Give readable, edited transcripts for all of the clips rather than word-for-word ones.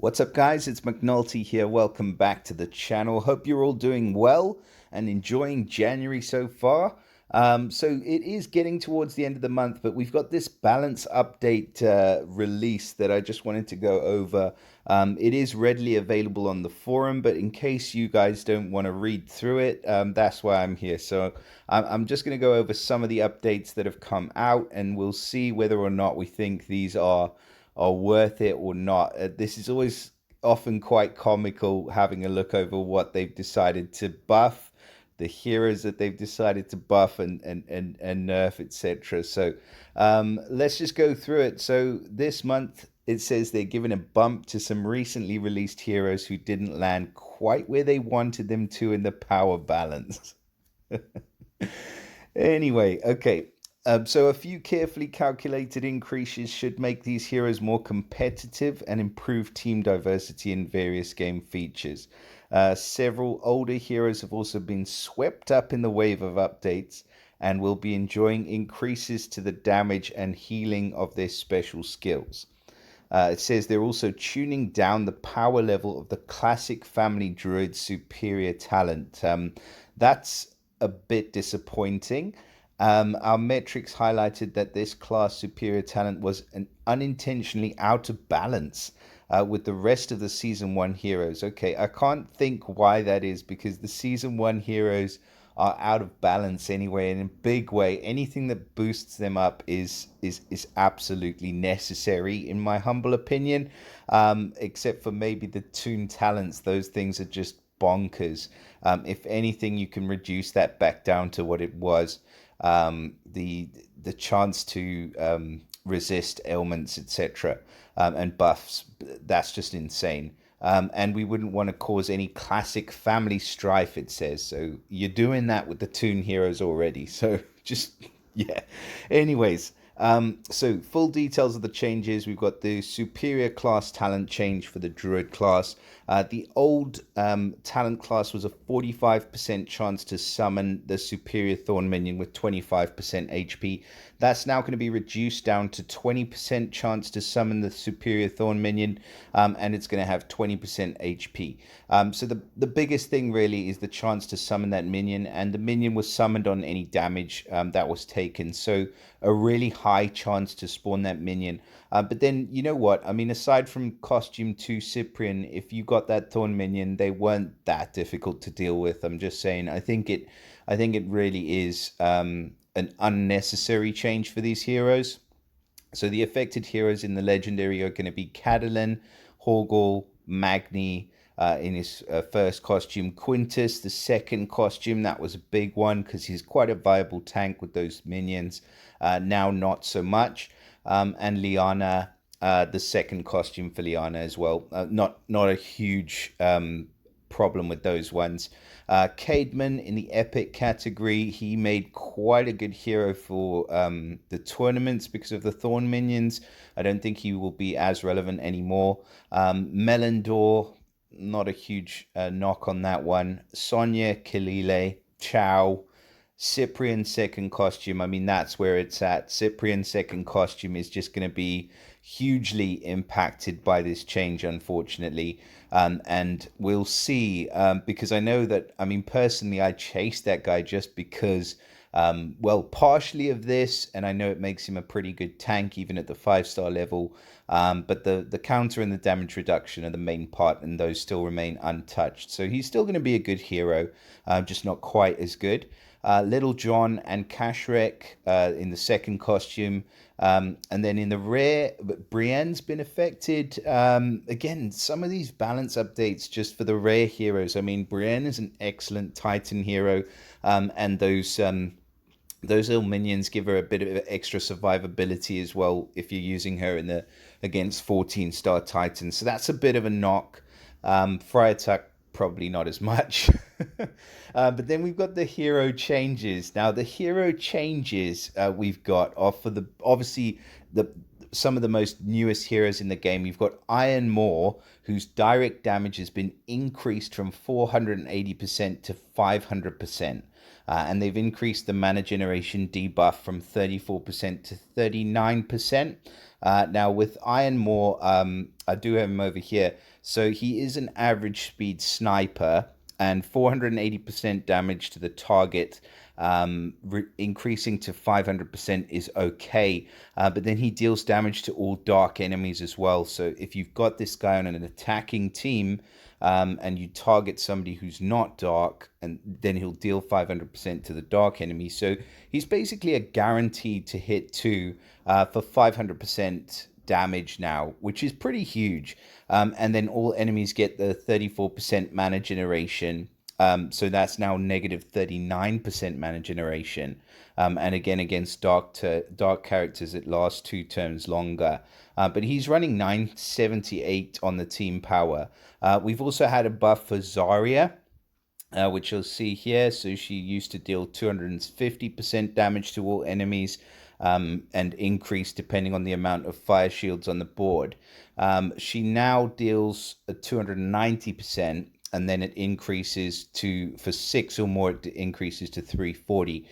What's up, guys? It's McNulty here. Welcome back to the channel. Hope you're all doing well and enjoying January so far. So it is getting towards the end of the month, but we've got this balance update release that I just wanted to go over. It is readily available on the forum, but in case you guys don't want to read through it, that's why I'm here. So I'm just going to go over some of the updates that have come out, and we'll see whether or not we think these are worth it or not. This is always often quite comical having a look over what they've decided to buff, the heroes that they've decided to buff and nerf, etc. So let's just go through it. So this month it says they're giving a bump to some recently released heroes who didn't land quite where they wanted them to in the power balance. Anyway, okay. So a few carefully calculated increases should make these heroes more competitive and improve team diversity in various game features. Several older heroes have also been swept up in the wave of updates and will be enjoying increases to the damage and healing of their special skills. It says they're also tuning down the power level of the classic family Druid superior talent. That's a bit disappointing. Our metrics highlighted that this class superior talent was unintentionally out of balance with the rest of the season 1 heroes. Okay, I can't think why that is, because the season 1 heroes are out of balance anyway, and in a big way. Anything that boosts them up is absolutely necessary, in my humble opinion. Except for maybe the toon talents, those things are just bonkers. If anything, you can reduce that back down to what it was. The chance to resist ailments, etc., and buffs. That's just insane. And we wouldn't want to cause any classic family strife, it says. So you're doing that with the Toon Heroes already. So just, yeah. Anyways, so full details of the changes. We've got the superior class talent change for the Druid class. The old talent class was a 45% chance to summon the superior Thorn minion with 25% HP. That's now going to be reduced down to 20% chance to summon the superior Thorn minion, and it's going to have 20% HP. So the biggest thing really is the chance to summon that minion, and the minion was summoned on any damage that was taken. So a really high chance to spawn that minion. But then, you know what? I mean, aside from Costume 2 Cyprian, if you got that Thorn minion, they weren't that difficult to deal with. I'm just saying, I think it really is an unnecessary change for these heroes. So the affected heroes in the legendary are going to be Catalan, Horgal, Magni, in his first costume, Quintus, the second costume. That was a big one because he's quite a viable tank with those minions. Now not so much. And Liana, the second costume for Liana as well. Not a huge problem with those ones. Cademan in the epic category, he made quite a good hero for the tournaments because of the Thorn minions. I don't think he will be as relevant anymore. Melendor, not a huge knock on that one. Sonya, Kalile, Chow, Cyprian second costume. I mean, that's where it's at. Cyprian second costume is just going to be hugely impacted by this change, unfortunately. And we'll see, because I know that, I mean, personally, I chased that guy just because, well, partially of this, and I know it makes him a pretty good tank, even at the 5-star level. But the counter and the damage reduction are the main part, and those still remain untouched. So he's still going to be a good hero, just not quite as good. Little John and Kashrek in the second costume. And then in the rare, Brienne's been affected. Again, some of these balance updates just for the rare heroes. I mean, Brienne is an excellent Titan hero, and those little minions give her a bit of extra survivability as well if you're using her in the against 14-star Titans. So that's a bit of a knock. Freyatak, probably not as much. But then we've got the hero changes. Now the hero changes we've got are for the obviously the some of the most newest heroes in the game. You've got Iron Maw, whose direct damage has been increased from 480% to 500%. And they've increased the mana generation debuff from 34% to 39%. Now with Iron Maw, I do have him over here. So he is an average speed sniper, and 480% damage to the target, increasing to 500% is okay. But then he deals damage to all dark enemies as well. So if you've got this guy on an attacking team, and you target somebody who's not dark, and then he'll deal 500% to the dark enemy. So he's basically a guaranteed to hit two for 500% damage now, which is pretty huge. And then all enemies get the 34% mana generation. So that's now negative 39% mana generation. And again, against dark characters, it lasts 2 turns longer. But he's running 978 on the team power. We've also had a buff for Zarya, which you'll see here. So she used to deal 250% damage to all enemies, and increase depending on the amount of fire shields on the board. She now deals 290%, and then it increases to, for 6 or more, it increases to 340.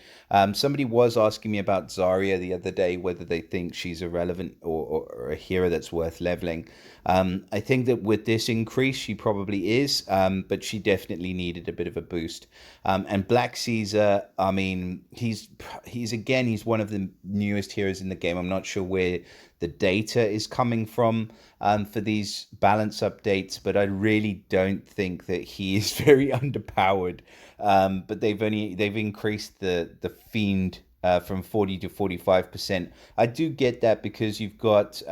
Somebody was asking me about Zarya the other day, whether they think she's irrelevant, or a hero that's worth leveling. I think that with this increase, she probably is, but she definitely needed a bit of a boost. And Black Caesar, I mean, he's one of the newest heroes in the game. I'm not sure where the data is coming from, for these balance updates, but I really don't think that he is very underpowered. But they've increased the fiend, from 40 to 45%. I do get that, because you've got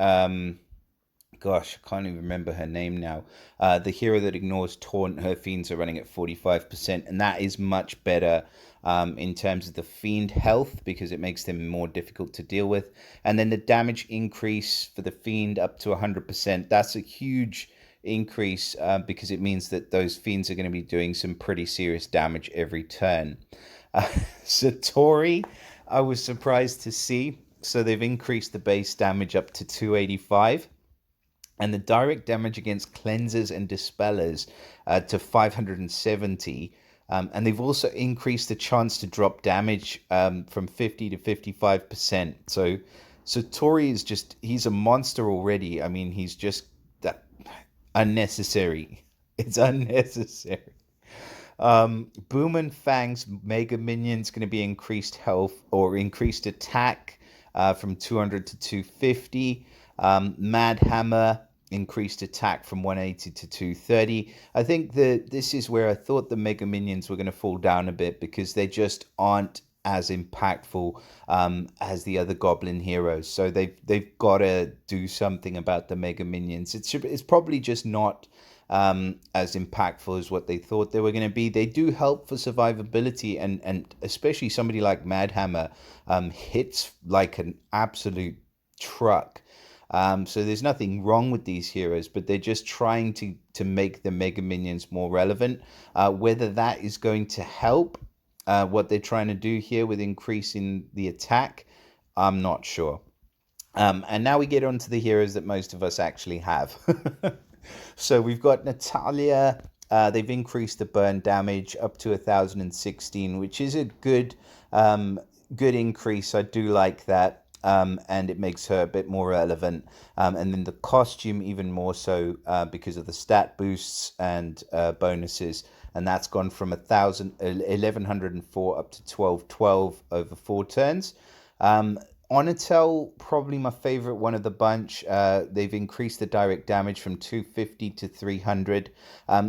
gosh, I can't even remember her name now. The hero that ignores taunt, her fiends are running at 45%, and that is much better, in terms of the fiend health, because it makes them more difficult to deal with. And then the damage increase for the fiend up to 100%. That's a huge increase, because it means that those fiends are going to be doing some pretty serious damage every turn. Satori, I was surprised to see. So they've increased the base damage up to 285, and the direct damage against cleansers and dispellers, to 570. And they've also increased the chance to drop damage, from 50 to 55%. So Tori is he's a monster already. I mean, he's just that unnecessary. It's unnecessary. Boom and Fang's Mega Minion's going to be increased health, or increased attack, from 200 to 250. Mad Hammer increased attack from 180 to 230. I think that this is where I thought the Mega Minions were going to fall down a bit, because they just aren't as impactful, as the other Goblin heroes. So they've got to do something about the Mega Minions. It's probably just not, as impactful as what they thought they were going to be. They do help for survivability, and especially somebody like Mad Hammer, hits like an absolute truck. So there's nothing wrong with these heroes, but they're just trying to make the Mega Minions more relevant. Whether that is going to help, what they're trying to do here with increasing the attack, I'm not sure. And now we get on to the heroes that most of us actually have. So we've got Natalia. They've increased the burn damage up to 1016, which is a good increase. I do like that. And it makes her a bit more relevant. And then the costume even more so, because of the stat boosts and bonuses. And that's gone from 1104 up to 1212 over 4 turns. Onatel, probably my favorite one of the bunch. They've increased the direct damage from 250 to 300.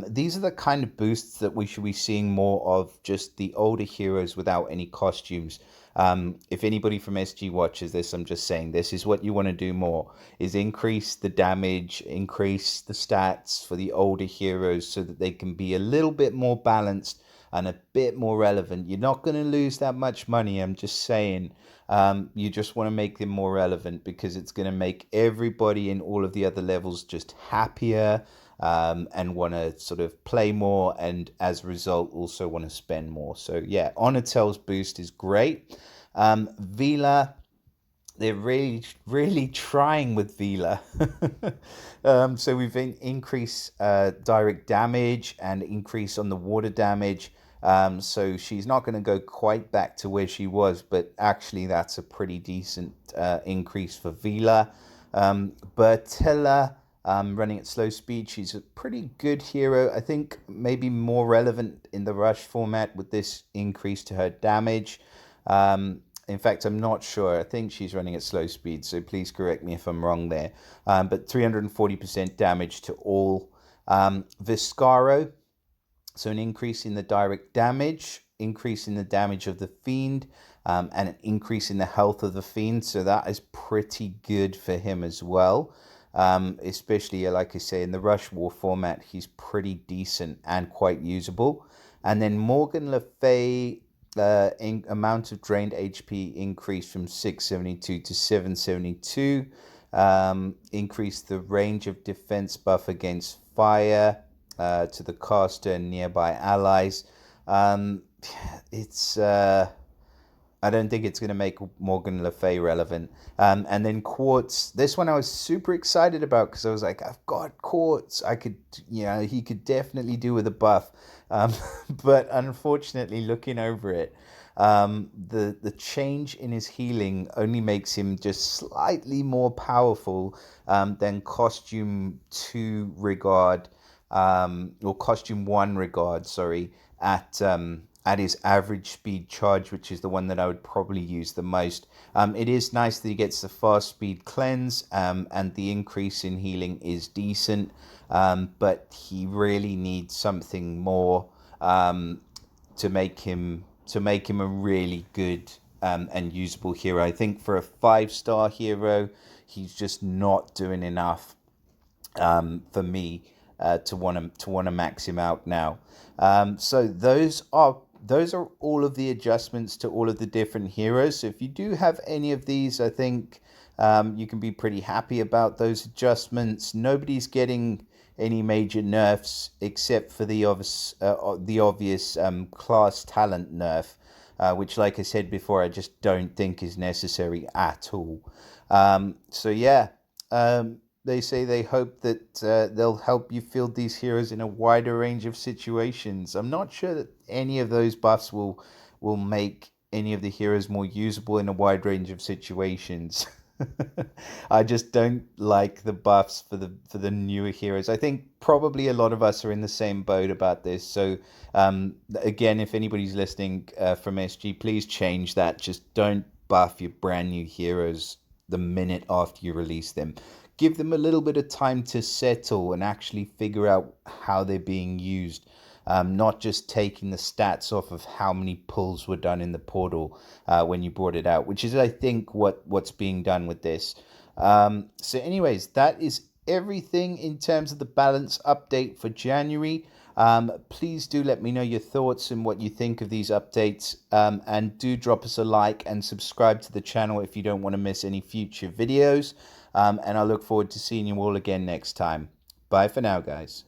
These are the kind of boosts that we should be seeing more of, just the older heroes without any costumes. If anybody from SG watches this, I'm just saying this is what you want to do more, is increase the damage, increase the stats for the older heroes, so that they can be a little bit more balanced and a bit more relevant. You're not going to lose that much money, I'm just saying. You just want to make them more relevant, because it's going to make everybody in all of the other levels just happier, and want to sort of play more, and as a result also want to spend more. So yeah, Onatel's boost is great. Vila, they're really trying with Vila. So we've increased direct damage and increase on the water damage. So she's not going to go quite back to where she was, but actually that's a pretty decent increase for Vila. Bertilla, running at slow speed. She's a pretty good hero. I think maybe more relevant in the rush format with this increase to her damage. In fact, I'm not sure. I think she's running at slow speed, so please correct me if I'm wrong there. But 340% damage to all. Viscaro, so an increase in the direct damage, increase in the damage of the fiend, and an increase in the health of the fiend. So that is pretty good for him as well. Especially, like I say, in the Rush War format, he's pretty decent and quite usable. And then Morgan Le Fay, amount of drained HP increased from 672 to 772. Increase the range of defense buff against fire to the caster and nearby allies. It's I don't think it's going to make Morgan Le Fay relevant. And then Quartz, this one I was super excited about because I was like, I've got Quartz. I could, he could definitely do with a buff. But unfortunately, looking over it, the change in his healing only makes him just slightly more powerful than Costume 2 Regard, or Costume 1 Regard, sorry, at his average speed charge, which is the one that I would probably use the most. It is nice that he gets the fast speed cleanse, and the increase in healing is decent, but he really needs something more to make him a really good and usable hero. I think for a 5-star hero, he's just not doing enough for me to want to max him out now. So those are all of the adjustments to all of the different heroes. So if you do have any of these, I think you can be pretty happy about those adjustments. Nobody's getting any major nerfs except for the obvious class talent nerf, which, like I said before, I just don't think is necessary at all. So yeah. They say they hope that they'll help you field these heroes in a wider range of situations. I'm not sure that any of those buffs will make any of the heroes more usable in a wide range of situations. I just don't like the buffs for the newer heroes. I think probably a lot of us are in the same boat about this. So again, if anybody's listening from SG, please change that. Just don't buff your brand new heroes the minute after you release them. Give them a little bit of time to settle and actually figure out how they're being used. Not just taking the stats off of how many pulls were done in the portal when you brought it out, which is, I think, what's being done with this. So anyways, that is everything in terms of the balance update for January. Please do let me know your thoughts and what you think of these updates, and do drop us a like and subscribe to the channel if you don't want to miss any future videos. And I look forward to seeing you all again next time. Bye for now, guys.